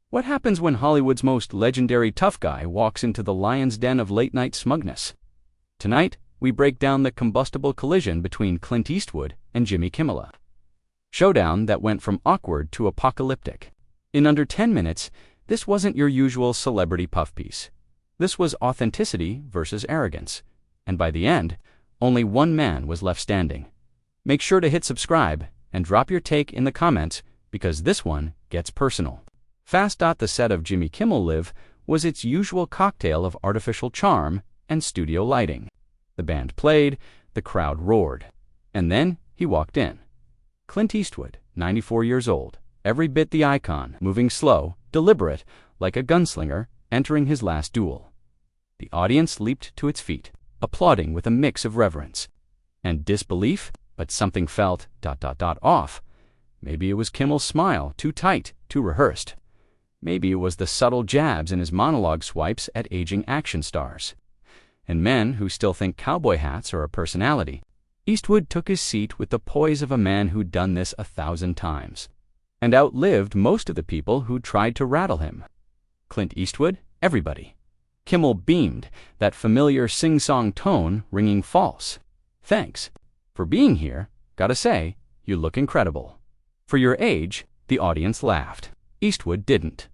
What happens when Hollywood's most legendary tough guy walks into the lion's den of late-night smugness? Tonight, we break down the combustible collision between Clint Eastwood and Jimmy Kimmel. Showdown that went from awkward to apocalyptic. In under 10 minutes, this wasn't your usual celebrity puff piece. This was authenticity versus arrogance. And by the end, only one man was left standing. Make sure to hit subscribe and drop your take in the comments because this one gets personal. The set of Jimmy Kimmel Live was its usual cocktail of artificial charm and studio lighting. The band played, the crowd roared. And then he walked in. Clint Eastwood, 94 years old, every bit the icon, moving slow, deliberate, like a gunslinger, entering his last duel. The audience leaped to its feet, applauding with a mix of reverence and disbelief, but something felt ... off. Maybe it was Kimmel's smile, too tight, too rehearsed. Maybe it was the subtle jabs in his monologue swipes at aging action stars. And men who still think cowboy hats are a personality. Eastwood took his seat with the poise of a man who'd done this 1,000 times, and outlived most of the people who tried to rattle him. Clint Eastwood, everybody. Kimmel beamed, that familiar sing-song tone ringing false. Thanks. For being here, gotta say, you look incredible. For your age, the audience laughed. Eastwood didn't.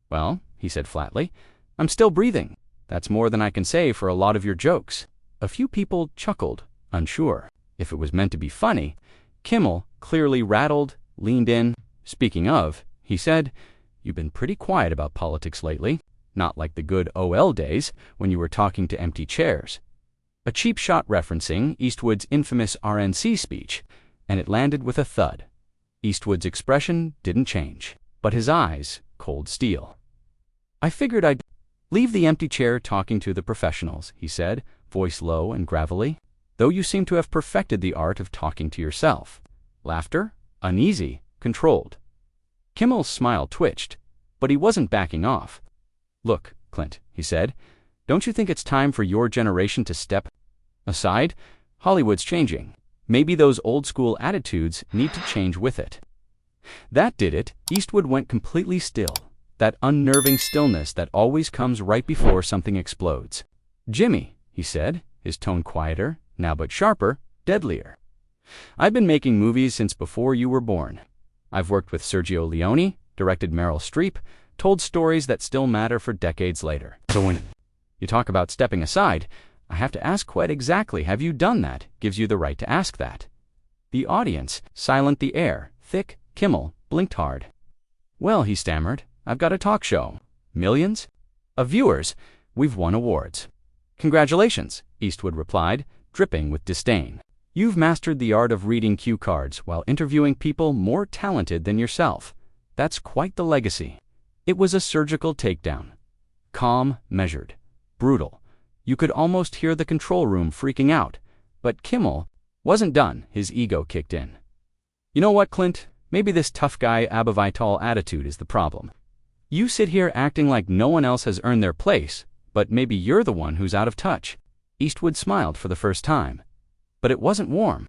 Well, he said flatly, I'm still breathing. That's more than I can say for a lot of your jokes. A few people chuckled, unsure. If it was meant to be funny, Kimmel, clearly rattled, leaned in. Speaking of, he said, you've been pretty quiet about politics lately. Not like the good OL days when you were talking to empty chairs. A cheap shot referencing Eastwood's infamous RNC speech, and it landed with a thud. Eastwood's expression didn't change, but his eyes cold steel. I figured I'd leave the empty chair talking to the professionals, he said, voice low and gravelly, though you seem to have perfected the art of talking to yourself. Laughter, uneasy, controlled. Kimmel's smile twitched, but he wasn't backing off. Look, Clint, he said, don't you think it's time for your generation to step aside? Hollywood's changing. Maybe those old-school attitudes need to change with it. That did it. Eastwood went completely still. That unnerving stillness that always comes right before something explodes. Jimmy, he said, his tone quieter, now but sharper, deadlier. I've been making movies since before you were born. I've worked with Sergio Leone, directed Meryl Streep, told stories that still matter for decades later. So when you talk about stepping aside, I have to ask quite exactly, have you done that? Gives you the right to ask that. The audience, silent the air, thick. Kimmel blinked hard. Well, he stammered, I've got a talk show. Millions of viewers. We've won awards. Congratulations, Eastwood replied, dripping with disdain. You've mastered the art of reading cue cards while interviewing people more talented than yourself. That's quite the legacy. It was a surgical takedown. Calm, measured, brutal. You could almost hear the control room freaking out. But Kimmel wasn't done. His ego kicked in. You know what, Clint? Maybe this tough guy Abavital attitude is the problem. You sit here acting like no one else has earned their place, but maybe you're the one who's out of touch. Eastwood smiled for the first time. But it wasn't warm.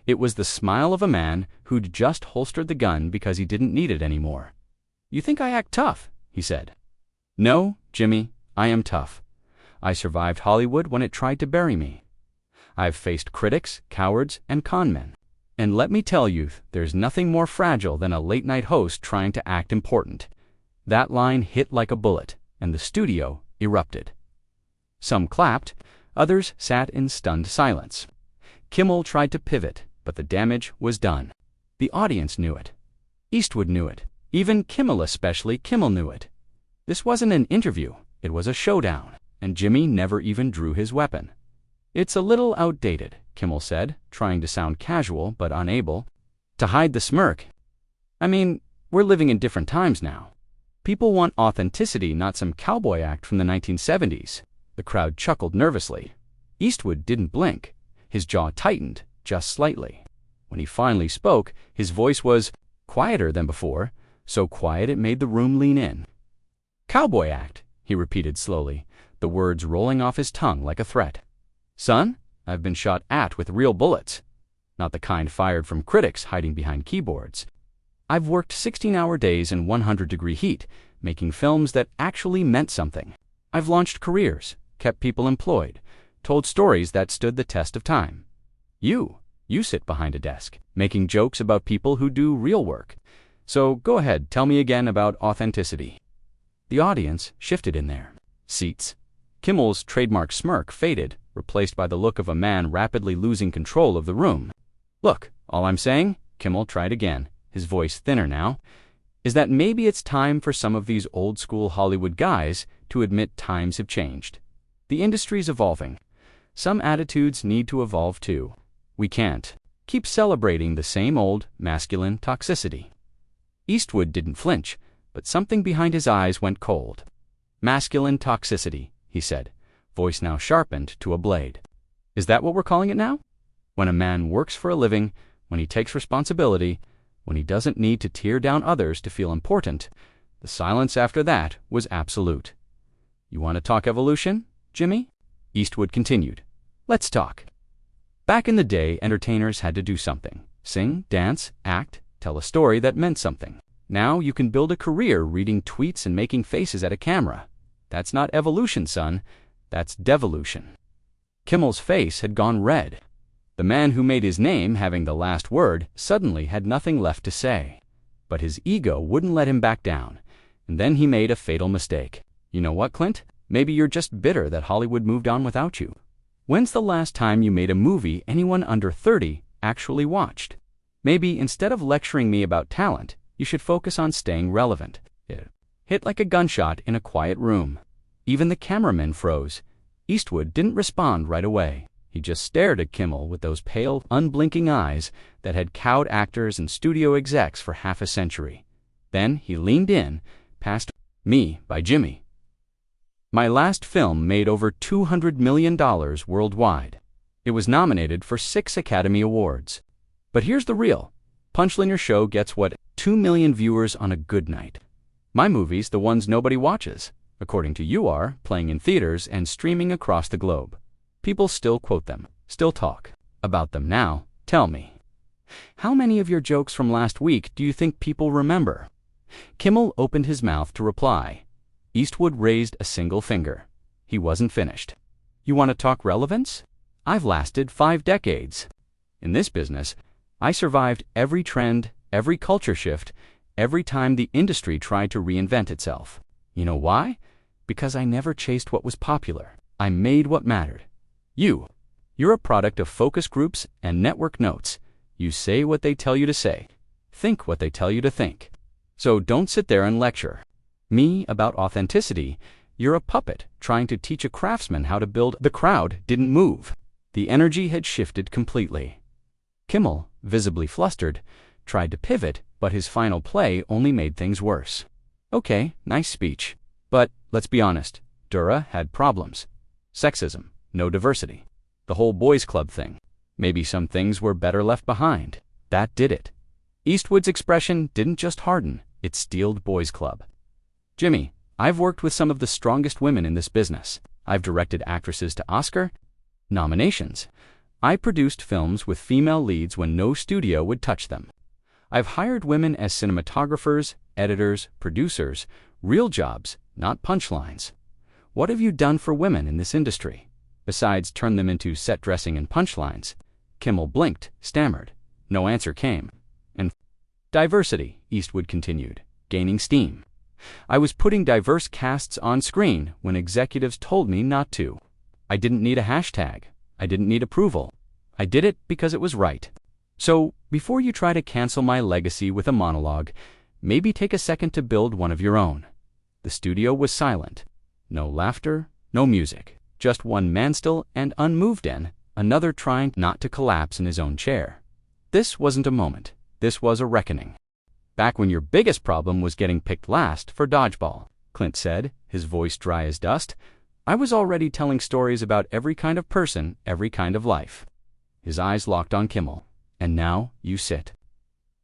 It was the smile of a man who'd just holstered the gun because he didn't need it anymore. You think I act tough, he said. No, Jimmy, I am tough. I survived Hollywood when it tried to bury me. I've faced critics, cowards, and con men. And let me tell you, there's nothing more fragile than a late-night host trying to act important. That line hit like a bullet, and the studio erupted. Some clapped, others sat in stunned silence. Kimmel tried to pivot, but the damage was done. The audience knew it. Eastwood knew it. Even Kimmel, especially Kimmel, knew it. This wasn't an interview, it was a showdown, and Jimmy never even drew his weapon. It's a little outdated, Kimmel said, trying to sound casual but unable to hide the smirk. I mean, we're living in different times now. People want authenticity, not some cowboy act from the 1970s. The crowd chuckled nervously. Eastwood didn't blink. His jaw tightened, just slightly. When he finally spoke, his voice was quieter than before, so quiet it made the room lean in. Cowboy act, he repeated slowly, the words rolling off his tongue like a threat. Son, I've been shot at with real bullets. Not the kind fired from critics hiding behind keyboards. I've worked 16-hour days in 100-degree heat, making films that actually meant something. I've launched careers, kept people employed, told stories that stood the test of time. You sit behind a desk, making jokes about people who do real work. So go ahead, tell me again about authenticity." The audience shifted in their seats. Kimmel's trademark smirk faded, replaced by the look of a man rapidly losing control of the room. "Look, all I'm saying," Kimmel tried again, his voice thinner now, "is that maybe it's time for some of these old-school Hollywood guys to admit times have changed. The industry's evolving. Some attitudes need to evolve too. We can't keep celebrating the same old masculine toxicity." Eastwood didn't flinch, but something behind his eyes went cold. "Masculine toxicity," he said, voice now sharpened to a blade. "Is that what we're calling it now? When a man works for a living, when he takes responsibility, when he doesn't need to tear down others to feel important, the silence after that was absolute. You want to talk evolution, Jimmy?" Eastwood continued. "Let's talk. Back in the day, entertainers had to do something. Sing, dance, act, tell a story that meant something. Now you can build a career reading tweets and making faces at a camera. That's not evolution, son. That's devolution." Kimmel's face had gone red. The man who made his name having the last word suddenly had nothing left to say. But his ego wouldn't let him back down, and then he made a fatal mistake. "You know what, Clint? Maybe you're just bitter that Hollywood moved on without you. When's the last time you made a movie anyone under 30 actually watched? Maybe instead of lecturing me about talent, you should focus on staying relevant." It hit like a gunshot in a quiet room. Even the cameraman froze. Eastwood didn't respond right away. He just stared at Kimmel with those pale, unblinking eyes that had cowed actors and studio execs for half a century. Then he leaned in, past Me by Jimmy. My last film made over $200 million worldwide. It was nominated for 6 Academy Awards. But here's the real. Punchline show gets what? 2 million viewers on a good night. My movies, the ones nobody watches, according to you, are playing in theaters and streaming across the globe. People still quote them, still talk about them now. Tell me, how many of your jokes from last week do you think people remember? Kimmel opened his mouth to reply. Eastwood raised a single finger. He wasn't finished. "You want to talk relevance? I've lasted 5 decades. In this business, I survived every trend, every culture shift, every time the industry tried to reinvent itself. You know why? Because I never chased what was popular. I made what mattered. You're a product of focus groups and network notes. You say what they tell you to say, think what they tell you to think. So don't sit there and lecture me about authenticity. You're a puppet trying to teach a craftsman how to build." The crowd didn't move. The energy had shifted completely. Kimmel, visibly flustered, tried to pivot, but his final play only made things worse. "Okay, nice speech. But let's be honest, Dura had problems. Sexism, no diversity. The whole boys' club thing. Maybe some things were better left behind. That did it." Eastwood's expression didn't just harden, it steeled boys' club. "Jimmy, I've worked with some of the strongest women in this business. I've directed actresses to Oscar nominations. I produced films with female leads when no studio would touch them. I've hired women as cinematographers, editors, producers, real jobs, not punchlines. What have you done for women in this industry, besides turn them into set dressing and punchlines?" Kimmel blinked, stammered. No answer came. "And diversity," Eastwood continued, gaining steam. "I was putting diverse casts on screen when executives told me not to. I didn't need a hashtag. I didn't need approval. I did it because it was right. So, before you try to cancel my legacy with a monologue, maybe take a second to build one of your own." The studio was silent. No laughter, no music. Just one man still and unmoved and another trying not to collapse in his own chair. This wasn't a moment. This was a reckoning. "Back when your biggest problem was getting picked last for dodgeball," Clint said, his voice dry as dust, "I was already telling stories about every kind of person, every kind of life." His eyes locked on Kimmel. "And now you sit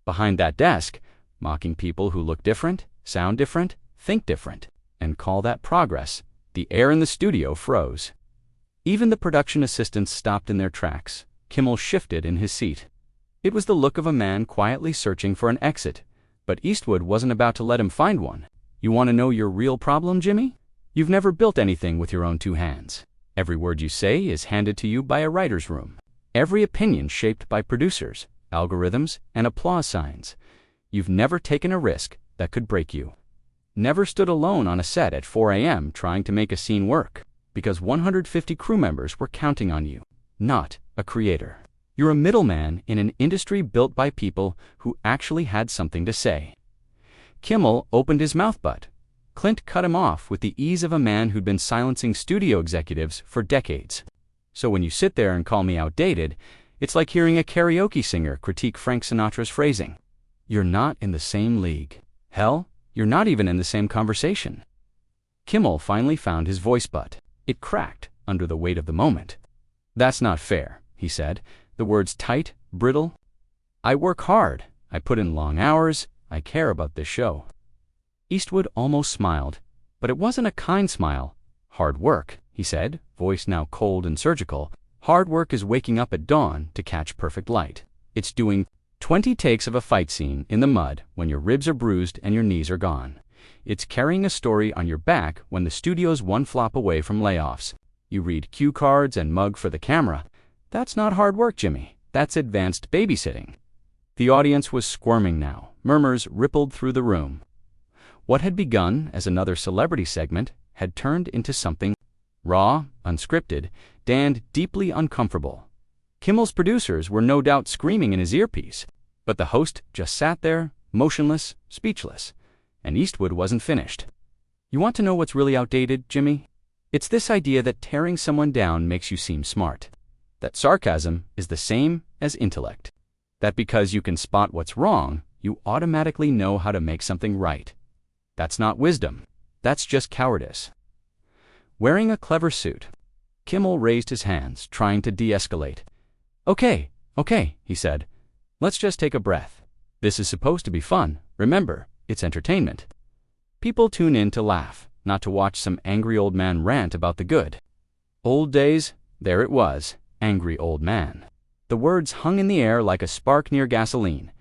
behind that desk, mocking people who look different, sound different, think different, and call that progress." The air in the studio froze. Even the production assistants stopped in their tracks. Kimmel shifted in his seat. It was the look of a man quietly searching for an exit, But Eastwood wasn't about to let him find one. You want to know your real problem, Jimmy? You've never built anything with your own two hands. Every word you say is handed to you by a writer's room. Every opinion shaped by producers, algorithms, and applause signs. You've never taken a risk that could break you. Never stood alone on a set at 4 a.m. trying to make a scene work, because 150 crew members were counting on you, not a creator. You're a middleman in an industry built by people who actually had something to say. Kimmel opened his mouth, but Clint cut him off with the ease of a man who'd been silencing studio executives for decades. So when you sit there and call me outdated, it's like hearing a karaoke singer critique Frank Sinatra's phrasing. You're not in the same league. Hell, you're not even in the same conversation. Kimmel finally found his voice, but it cracked under the weight of the moment. That's not fair, he said, the words tight, brittle. I work hard. I put in long hours. I care about this show. Eastwood almost smiled, but it wasn't a kind smile. Hard work, he said, voice now cold and surgical. Hard work is waking up at dawn to catch perfect light. It's doing 20 takes of a fight scene in the mud when your ribs are bruised and your knees are gone. It's carrying a story on your back when the studio's one flop away from layoffs. You read cue cards and mug for the camera. That's not hard work, Jimmy. That's advanced babysitting. The audience was squirming now. Murmurs rippled through the room. What had begun as another celebrity segment had turned into something raw, unscripted, and deeply uncomfortable. Kimmel's producers were no doubt screaming in his earpiece, but the host just sat there, motionless, speechless, and Eastwood wasn't finished. You want to know what's really outdated, Jimmy? It's this idea that tearing someone down makes you seem smart, that sarcasm is the same as intellect, that because you can spot what's wrong, you automatically know how to make something right. That's not wisdom. That's just cowardice. Wearing a clever suit, Kimmel raised his hands, trying to de-escalate. Okay, he said. Let's just take a breath. This is supposed to be fun. Remember, it's entertainment. People tune in to laugh, not to watch some angry old man rant about the good. Old days, there it was, angry old man. The words hung in the air like a spark near gasoline.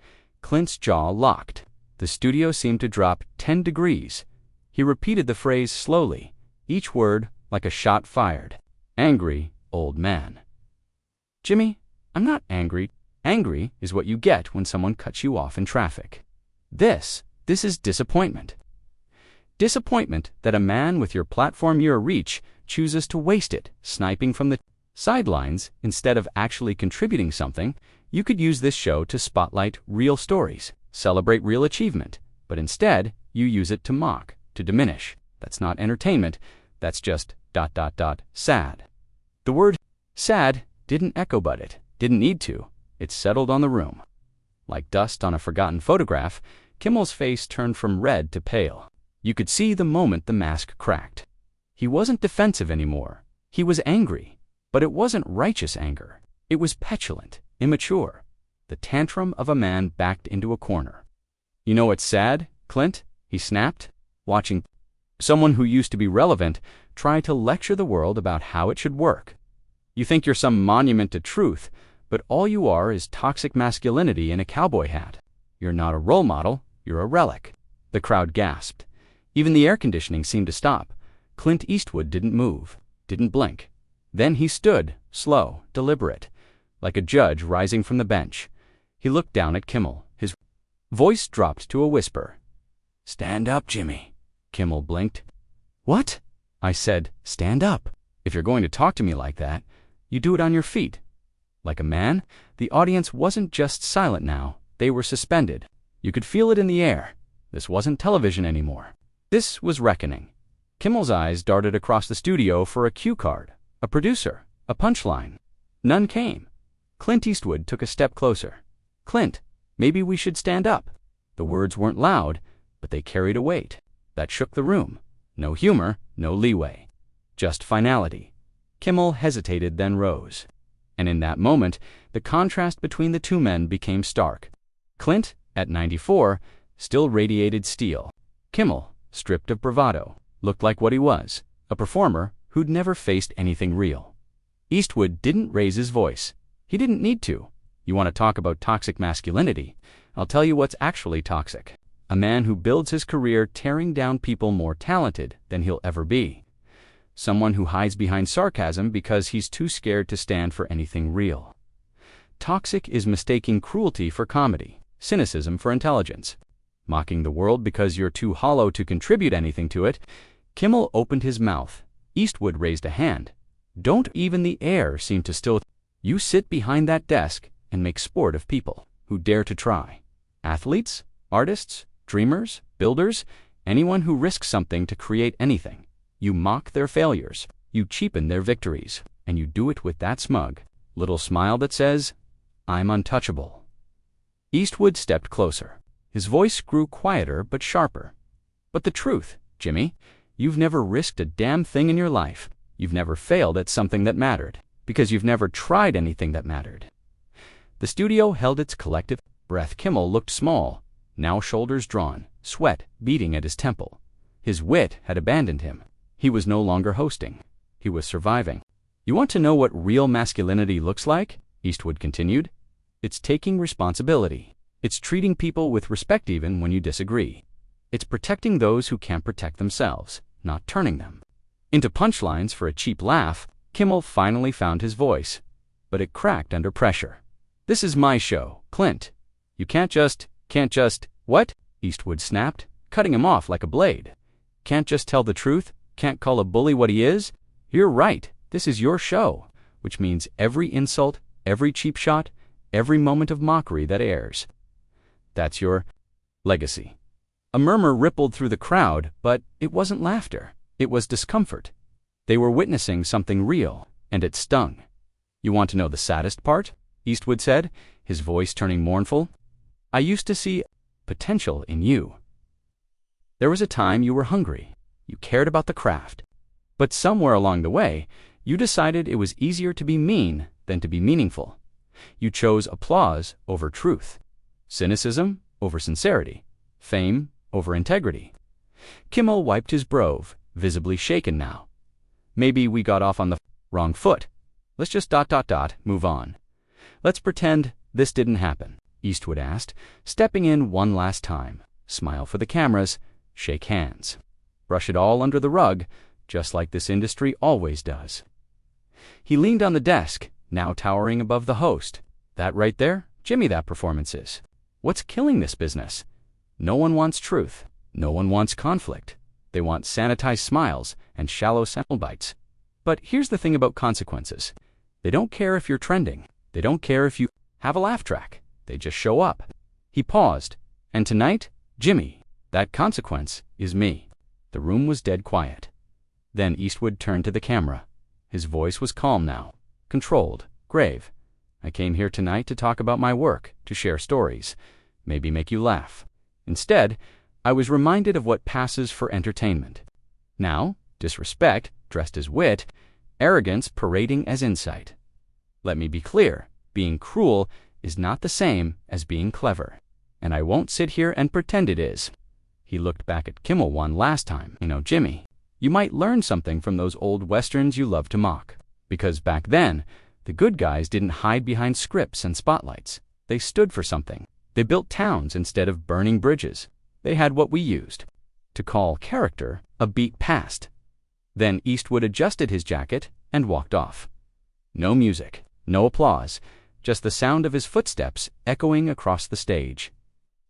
Clint's jaw locked. The studio seemed to drop 10 degrees. He repeated the phrase slowly, each word like a shot fired. Angry old man. Jimmy, I'm not angry. Angry is what you get when someone cuts you off in traffic. This is disappointment. Disappointment that a man with your platform your reach chooses to waste it, sniping from the sidelines instead of actually contributing something. You could use this show to spotlight real stories, celebrate real achievement, but instead you use it to mock, to diminish. That's not entertainment. That's just ... sad. The word sad didn't echo, but it didn't need to. It settled on the room. Like dust on a forgotten photograph, Kimmel's face turned from red to pale. You could see the moment the mask cracked. He wasn't defensive anymore. He was angry, but it wasn't righteous anger. It was petulant, immature, the tantrum of a man backed into a corner. You know what's sad, Clint? He snapped, watching someone who used to be relevant try to lecture the world about how it should work. You think you're some monument to truth, but all you are is toxic masculinity in a cowboy hat. You're not a role model, you're a relic. The crowd gasped. Even the air conditioning seemed to stop. Clint Eastwood didn't move, didn't blink. Then he stood, slow, deliberate, like a judge rising from the bench. He looked down at Kimmel. His voice dropped to a whisper. "Stand up, Jimmy." Kimmel blinked. "What?" I said. "Stand up. If you're going to talk to me like that, you do it on your feet." Like a man, the audience wasn't just silent now. They were suspended. You could feel it in the air. This wasn't television anymore. This was reckoning. Kimmel's eyes darted across the studio for a cue card, a producer, a punchline. None came. Clint Eastwood took a step closer. "Clint, maybe we should stand up." The words weren't loud, but they carried a weight that shook the room. No humor, no leeway. Just finality. Kimmel hesitated, then rose. And in that moment, the contrast between the two men became stark. Clint, at 94, still radiated steel. Kimmel, stripped of bravado, looked like what he was, a performer who'd never faced anything real. Eastwood didn't raise his voice. He didn't need to. You want to talk about toxic masculinity? I'll tell you what's actually toxic. A man who builds his career tearing down people more talented than he'll ever be. Someone who hides behind sarcasm because he's too scared to stand for anything real. Toxic is mistaking cruelty for comedy, cynicism for intelligence. Mocking the world because you're too hollow to contribute anything to it. Kimmel opened his mouth. Eastwood raised a hand. Don't even the air seem to still. You sit behind that desk and make sport of people who dare to try. Athletes, artists, dreamers, builders, anyone who risks something to create anything. You mock their failures, you cheapen their victories, and you do it with that smug little smile that says, I'm untouchable. Eastwood stepped closer. His voice grew quieter but sharper. But the truth, Jimmy, you've never risked a damn thing in your life. You've never failed at something that mattered, because you've never tried anything that mattered. The studio held its collective breath. Kimmel looked small, now shoulders drawn, sweat beating at his temple. His wit had abandoned him. He was no longer hosting. He was surviving. You want to know what real masculinity looks like? Eastwood continued. It's taking responsibility. It's treating people with respect even when you disagree. It's protecting those who can't protect themselves, not turning them into punchlines for a cheap laugh. Kimmel finally found his voice, but it cracked under pressure. This is my show, Clint. You can't just, what? Eastwood snapped, cutting him off like a blade. Can't just tell the truth? Can't call a bully what he is? You're right, this is your show, which means every insult, every cheap shot, every moment of mockery that airs. That's your legacy. A murmur rippled through the crowd, but it wasn't laughter. It was discomfort. They were witnessing something real, and it stung. You want to know the saddest part? Eastwood said, his voice turning mournful. I used to see potential in you. There was a time you were hungry. You cared about the craft. But somewhere along the way, you decided it was easier to be mean than to be meaningful. You chose applause over truth, cynicism over sincerity, fame over integrity. Kimmel wiped his brow, visibly shaken now. Maybe we got off on the wrong foot. Let's just move on. Let's pretend this didn't happen, Eastwood asked, stepping in one last time. Smile for the cameras, shake hands. Brush it all under the rug, just like this industry always does. He leaned on the desk, now towering above the host. That right there, Jimmy, that performance is. What's killing this business? No one wants truth. No one wants conflict. They want sanitized smiles and shallow sample bites. But here's the thing about consequences. They don't care if you're trending. They don't care if you have a laugh track. They just show up. He paused. And tonight, Jimmy, that consequence is me. The room was dead quiet. Then Eastwood turned to the camera. His voice was calm now, controlled, grave. I came here tonight to talk about my work, to share stories, maybe make you laugh. Instead, I was reminded of what passes for entertainment. Now, disrespect dressed as wit, arrogance parading as insight. Let me be clear, being cruel is not the same as being clever, and I won't sit here and pretend it is. He looked back at Kimmel one last time. You know, Jimmy, you might learn something from those old westerns you love to mock, because back then, the good guys didn't hide behind scripts and spotlights. They stood for something. They built towns instead of burning bridges. They had what we used to call character a beat past. Then Eastwood adjusted his jacket and walked off. No music, no applause, just the sound of his footsteps echoing across the stage.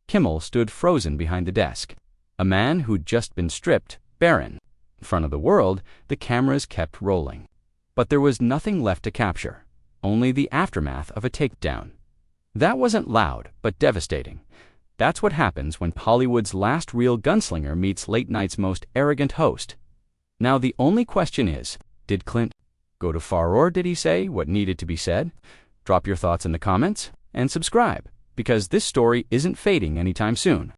Kimmel stood frozen behind the desk. A man who'd just been stripped, barren. In front of the world, the cameras kept rolling. But there was nothing left to capture, only the aftermath of a takedown. That wasn't loud, but devastating. That's what happens when Hollywood's last real gunslinger meets late night's most arrogant host. Now the only question is, did Clint go too far, or did he say what needed to be said? Drop your thoughts in the comments and subscribe, because this story isn't fading anytime soon.